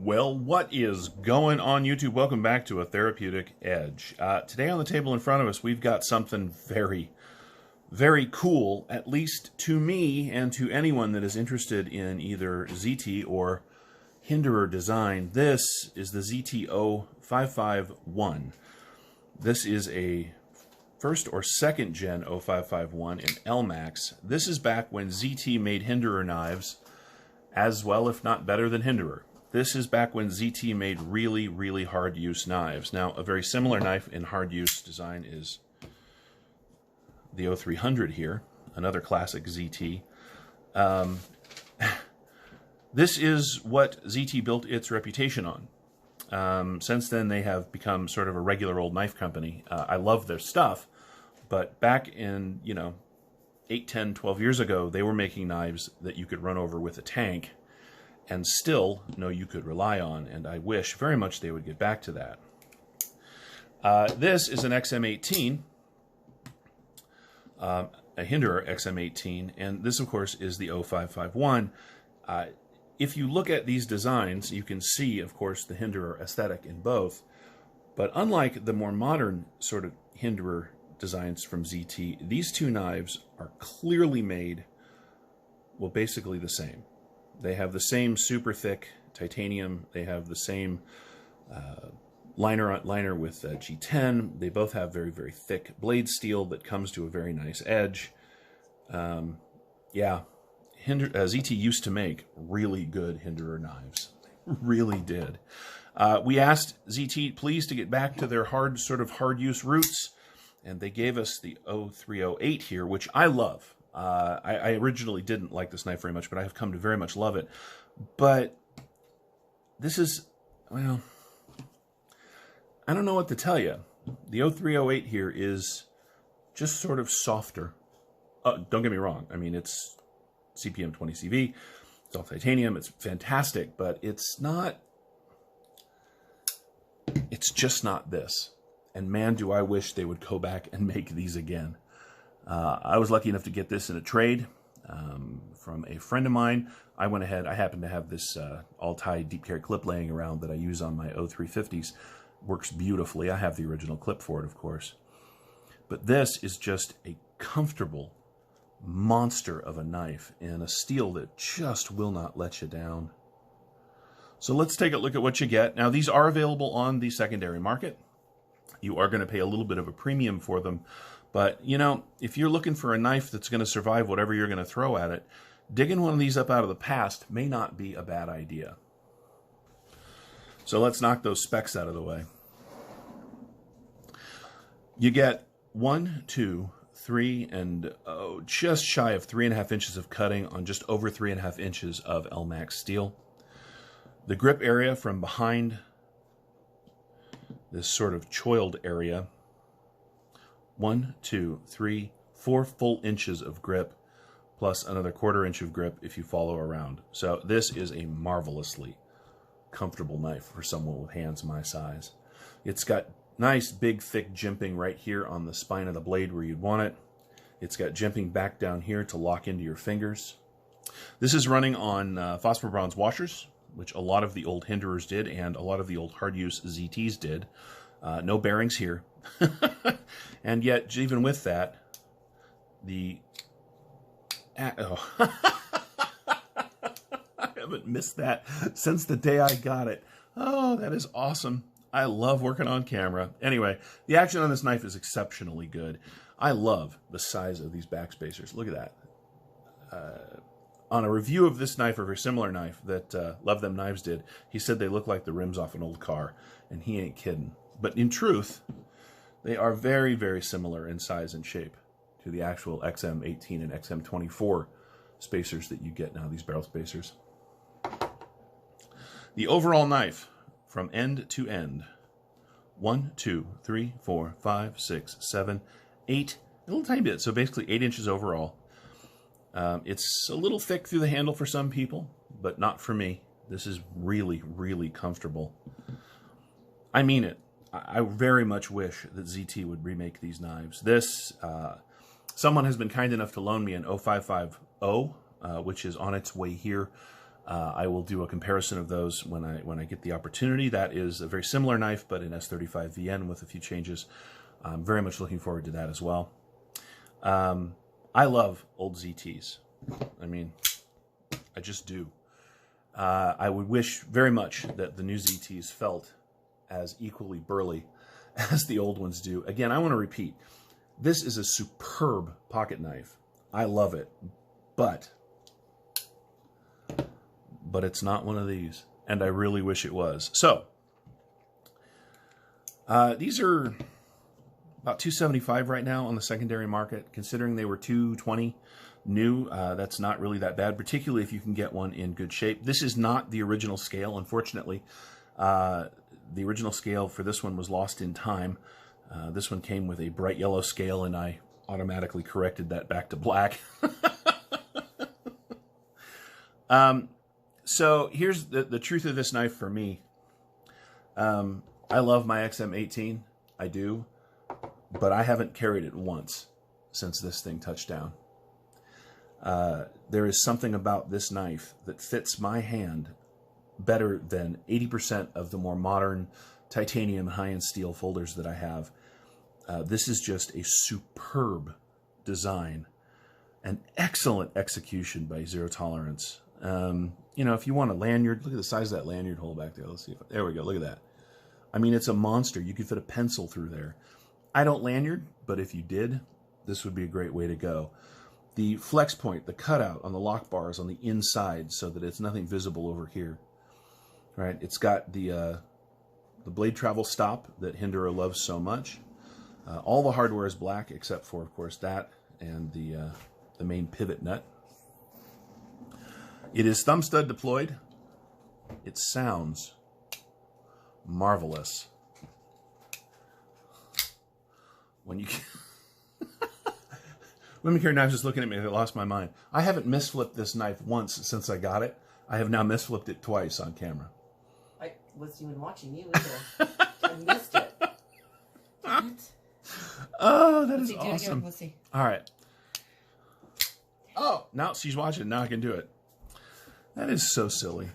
Well, what is going on, YouTube? Welcome back to A Therapeutic Edge. Today on the table in front of us, we've got something very, very cool, at least to me and to anyone that is interested in either ZT or Hinderer design. This is the ZT0551. This is a first or second gen 0551 in LMAX. This is back when ZT made Hinderer knives as well, if not better than Hinderer. This is back when ZT made really, really hard-use knives. Now, a very similar knife in hard-use design is the 0300 here, another classic ZT. This is what ZT built its reputation on. Since then, they have become sort of a regular old knife company. I love their stuff, but back in, 8, 10, 12 years ago, they were making knives that you could run over with a tank and still know you could rely on, and I wish very much they would get back to that. This is an XM18, a Hinderer XM18, and this, of course, is the 0551. If you look at these designs, you can see, of course, the Hinderer aesthetic in both, but unlike the more modern sort of Hinderer designs from ZT, these two knives are clearly made, well, basically the same. They have the same super thick titanium. They have the same liner with G10. They both have very, very thick blade steel that comes to a very nice edge. Yeah, ZT used to make really good Hinderer knives. Really did. We asked ZT, please, to get back to their hard-use roots, and they gave us the 0308 here, which I love. I originally didn't like this knife very much, but I have come to very much love it. But this is, well, I don't know what to tell you. The 0308 here is just sort of softer. Don't get me wrong. I mean, it's CPM 20CV. It's all titanium. It's fantastic, but it's not, it's just not this. And man, do I wish they would go back and make these again. I was lucky enough to get this in a trade from a friend of mine. I went ahead, I happen to have this all-tie deep carry clip laying around that I use on my 0350s. Works beautifully. I have the original clip for it, of course. But this is just a comfortable monster of a knife in a steel that just will not let you down. So let's take a look at what you get. Now, these are available on the secondary market. You are going to pay a little bit of a premium for them. But, if you're looking for a knife that's going to survive whatever you're going to throw at it, digging one of these up out of the past may not be a bad idea. So let's knock those specs out of the way. You get 1, 2, 3, and just shy of 3.5 inches of cutting on just over 3.5 inches of LMAX steel. The grip area from behind this sort of choiled area, 1, 2, 3, 4 full inches of grip, plus another 1/4 inch of grip if you follow around. So this is a marvelously comfortable knife for someone with hands my size. It's got nice, big, thick jimping right here on the spine of the blade where you'd want it. It's got jimping back down here to lock into your fingers. This is running on phosphor bronze washers, which a lot of the old Hinderers did, and a lot of the old hard-use ZTs did. No bearings here. And yet, even with that, I haven't missed that since the day I got it. Oh, that is awesome. I love working on camera. Anyway, the action on this knife is exceptionally good. I love the size of these backspacers. Look at that. On a review of this knife, or a very similar knife that Love Them Knives did, he said they look like the rims off an old car, and he ain't kidding. But in truth, they are very, very similar in size and shape to the actual XM18 and XM24 spacers that you get now, these barrel spacers. The overall knife, from end to end, 1, 2, 3, 4, 5, 6, 7, 8, a little tiny bit, so basically 8 inches overall. It's a little thick through the handle for some people, but not for me. This is really, really comfortable. I mean it. I very much wish that ZT would remake these knives. Someone has been kind enough to loan me an 0550, which is on its way here. I will do a comparison of those when I get the opportunity. That is a very similar knife, but in S35VN with a few changes. I'm very much looking forward to that as well. I love old ZTs. I mean, I just do. I would wish very much that the new ZTs felt as equally burly as the old ones do. Again, I want to repeat, this is a superb pocket knife. I love it, but it's not one of these, and I really wish it was. So, these are about $275 right now on the secondary market. Considering they were $220 new, that's not really that bad, particularly if you can get one in good shape. This is not the original scale, unfortunately. The original scale for this one was lost in time. This one came with a bright yellow scale, and I automatically corrected that back to black. So here's the truth of this knife for me. I love my XM18, I do, but I haven't carried it once since this thing touched down. There is something about this knife that fits my hand better than 80% of the more modern titanium high-end steel folders that I have. This is just a superb design, an excellent execution by Zero Tolerance. You know, if you want a lanyard, look at the size of that lanyard hole back there. Let's see. There we go. Look at that. I mean, it's a monster. You could fit a pencil through there. I don't lanyard, but if you did, this would be a great way to go. The flex point, the cutout on the lock bar is on the inside so that it's nothing visible over here. Right? It's got the blade travel stop that Hinderer loves so much. All the hardware is black except for, of course, that and the main pivot nut. It is thumb stud deployed. It sounds marvelous. When you Women Carry Knives is looking at me, they lost my mind. I haven't misflipped this knife once since I got it. I have now misflipped it twice on camera. I wasn't even watching you either. I missed it. Damn it. Oh, that is do it awesome. again. Let's see. All right. Oh, now she's watching. Now I can do it. That is so silly.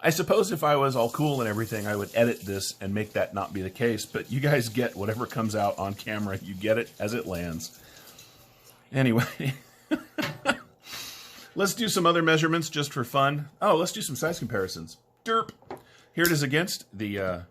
I suppose if I was all cool and everything, I would edit this and make that not be the case. But you guys get whatever comes out on camera. You get it as it lands. Anyway. Let's do some other measurements just for fun. Oh, let's do some size comparisons. Derp. Here it is against the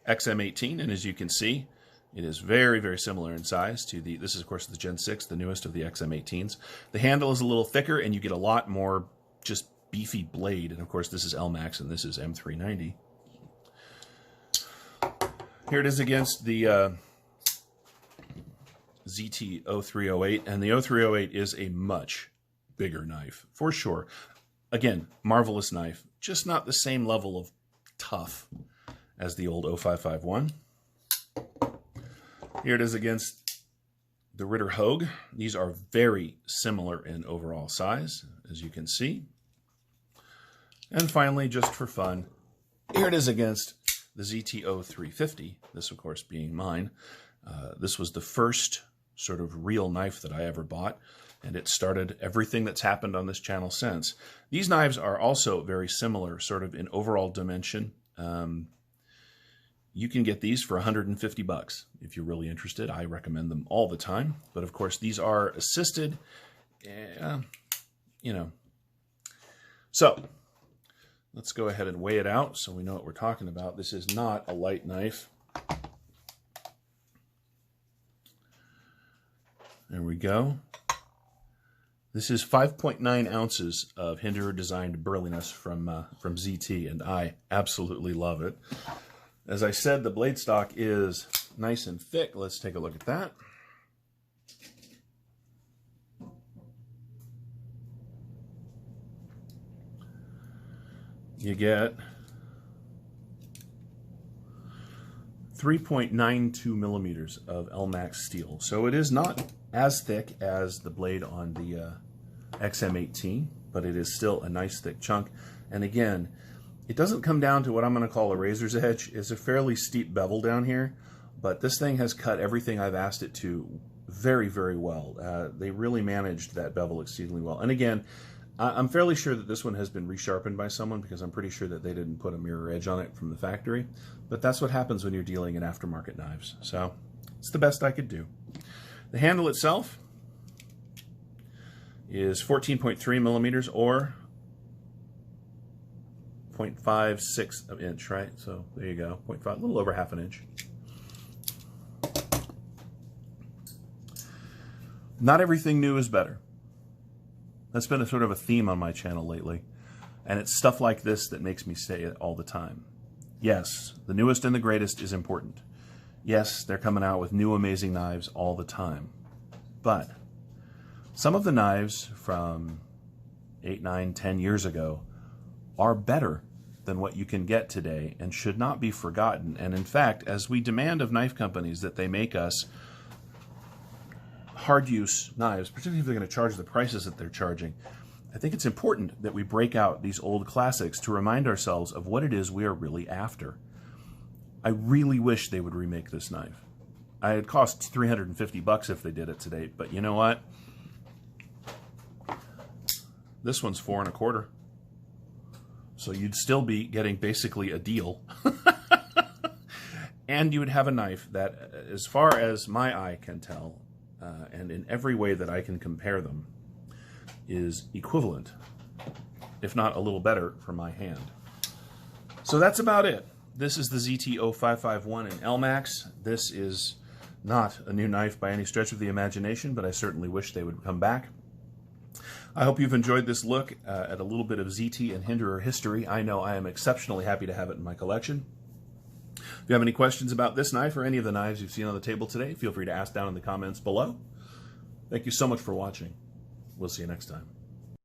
XM18. And as you can see, it is very, very similar in size to the, this is of course the Gen 6, the newest of the XM18s. The handle is a little thicker and you get a lot more just beefy blade. And of course this is LMAX and this is M390. Here it is against the ZT0308. And the 0308 is a much bigger knife, for sure. Again, marvelous knife. Just not the same level of tough as the old 0551. Here it is against the Ritter Hogue. These are very similar in overall size, as you can see. And finally, just for fun, here it is against the ZT0350. This, of course, being mine. This was the first sort of real knife that I ever bought, and it started everything that's happened on this channel since. These knives are also very similar, sort of in overall dimension. You can get these for $150 if you're really interested. I recommend them all the time. But of course, these are assisted, you know. So let's go ahead and weigh it out so we know what we're talking about. This is not a light knife. There we go. This is 5.9 ounces of Hinderer designed burliness from ZT, and I absolutely love it. As I said, the blade stock is nice and thick. Let's take a look at that. You get 3.92 millimeters of LMAX steel. So it is not as thick as the blade on the XM18, but it is still a nice thick chunk. And again, it doesn't come down to what I'm going to call a razor's edge. It's a fairly steep bevel down here, but this thing has cut everything I've asked it to very, very well. They really managed that bevel exceedingly well. And again, I'm fairly sure that this one has been resharpened by someone because I'm pretty sure that they didn't put a mirror edge on it from the factory. But that's what happens when you're dealing in aftermarket knives. So it's the best I could do. The handle itself is 14.3 millimeters or 0.56 of inch, right? So there you go, 0.5, a little over half an inch. Not everything new is better. That's been a sort of a theme on my channel lately. And it's stuff like this that makes me say it all the time. Yes, the newest and the greatest is important. Yes, they're coming out with new amazing knives all the time. But some of the knives from 8, 9, 10 years ago are better than what you can get today and should not be forgotten. And in fact, as we demand of knife companies that they make us hard-use knives, particularly if they're going to charge the prices that they're charging, I think it's important that we break out these old classics to remind ourselves of what it is we are really after. I really wish they would remake this knife. It cost $350 if they did it today, but you know what? This one's $4 1/4. So you'd still be getting basically a deal. And you would have a knife that, as far as my eye can tell, and in every way that I can compare them, is equivalent, if not a little better, for my hand. So that's about it. This is the ZT0551 in LMAX. This is not a new knife by any stretch of the imagination, but I certainly wish they would come back. I hope you've enjoyed this look at a little bit of ZT and Hinderer history. I know I am exceptionally happy to have it in my collection. If you have any questions about this knife or any of the knives you've seen on the table today, feel free to ask down in the comments below. Thank you so much for watching. We'll see you next time.